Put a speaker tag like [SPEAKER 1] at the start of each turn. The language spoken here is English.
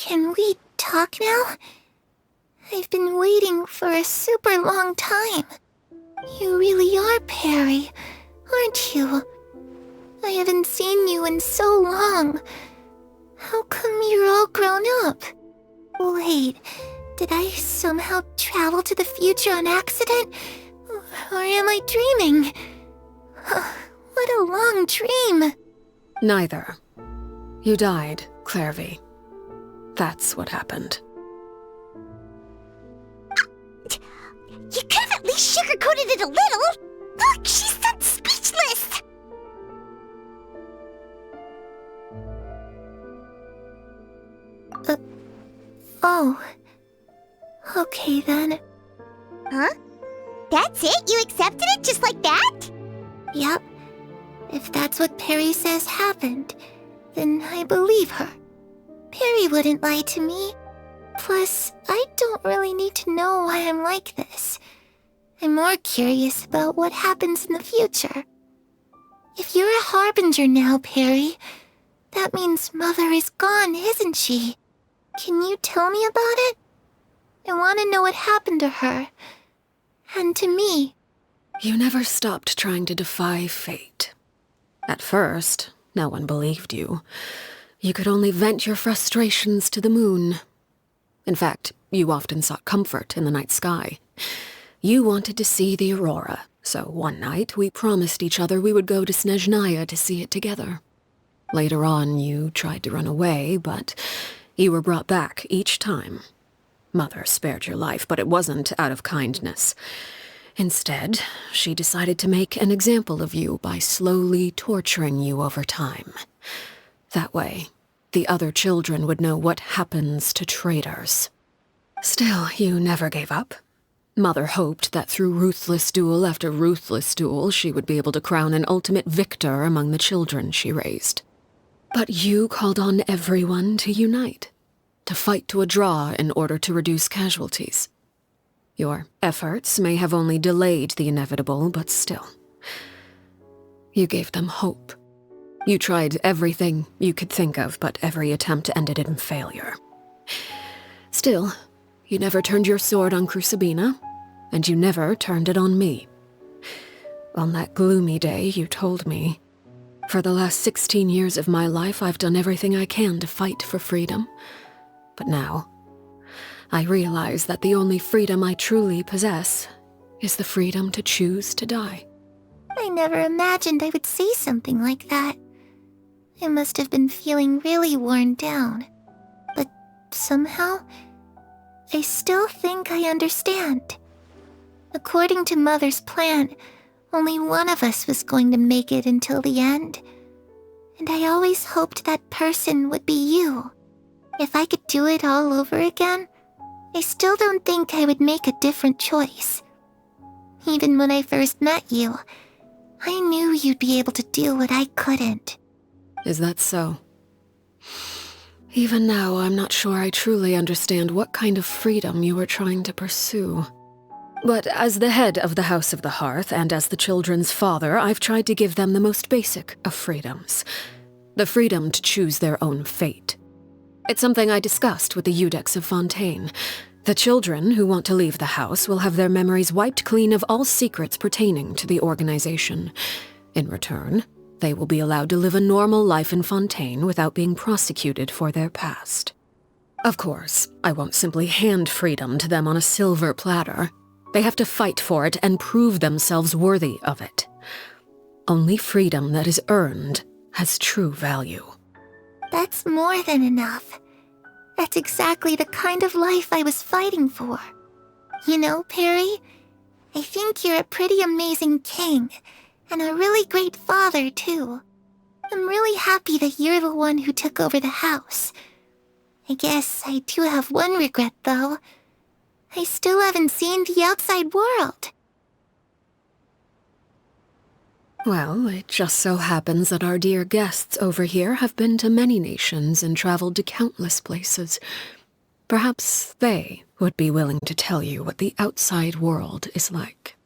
[SPEAKER 1] Can we talk now? I've been waiting for a super long time. You really are Perry, aren't you? I haven't seen you in so long. How come you're all grown up? Wait, did I somehow travel to the future on accident? Or am I dreaming? What a long dream.
[SPEAKER 2] Neither. You died, Clervie. That's what happened.
[SPEAKER 1] You could have at least sugarcoated it a little. Look, she's so speechless. Oh. Okay then. Huh? That's it? You accepted it just like that? Yep. If that's what Perry says happened, then I believe her. Perry wouldn't lie to me. Plus, I don't really need to know why I'm like this. I'm more curious about what happens in the future. If you're a harbinger now, Perry, that means Mother is gone, isn't she? Can you tell me about it? I want to know what happened to her. And to me.
[SPEAKER 2] You never stopped trying to defy fate. At first, no one believed you. You could only vent your frustrations to the moon. In fact, you often sought comfort in the night sky. You wanted to see the aurora, so one night we promised each other we would go to Snezhnaya to see it together. Later on, you tried to run away, but you were brought back each time. Mother spared your life, but it wasn't out of kindness. Instead, she decided to make an example of you by slowly torturing you over time. That way, the other children would know what happens to traitors. Still, you never gave up. Mother hoped that through ruthless duel after ruthless duel, she would be able to crown an ultimate victor among the children she raised. But you called on everyone to unite, to fight to a draw in order to reduce casualties. Your efforts may have only delayed the inevitable, but still. You gave them hope. You tried everything you could think of, but every attempt ended in failure. Still, you never turned your sword on Crucibina, and you never turned it on me. On that gloomy day, you told me, "For the last 16 years of my life, I've done everything I can to fight for freedom. But now, I realize that the only freedom I truly possess is the freedom to choose to die."
[SPEAKER 1] I never imagined I would say something like that. I must have been feeling really worn down. But somehow, I still think I understand. According to Mother's plan, only one of us was going to make it until the end. And I always hoped that person would be you. If I could do it all over again, I still don't think I would make a different choice. Even when I first met you, I knew you'd be able to do what I couldn't.
[SPEAKER 2] Is that so? Even now, I'm not sure I truly understand what kind of freedom you were trying to pursue. But as the head of the House of the Hearth and as the children's father, I've tried to give them the most basic of freedoms. The freedom to choose their own fate. It's something I discussed with the Iudex of Fontaine. The children who want to leave the house will have their memories wiped clean of all secrets pertaining to the organization. In return, they will be allowed to live a normal life in Fontaine without being prosecuted for their past. Of course, I won't simply hand freedom to them on a silver platter. They have to fight for it and prove themselves worthy of it. Only freedom that is earned has true value.
[SPEAKER 1] That's more than enough. That's exactly the kind of life I was fighting for. You know, Perry, I think you're a pretty amazing king, and a really great father, too. I'm really happy that you're the one who took over the house. I guess I do have one regret, though. I still haven't seen the outside world.
[SPEAKER 2] Well, it just so happens that our dear guests over here have been to many nations and traveled to countless places. Perhaps they would be willing to tell you what the outside world is like.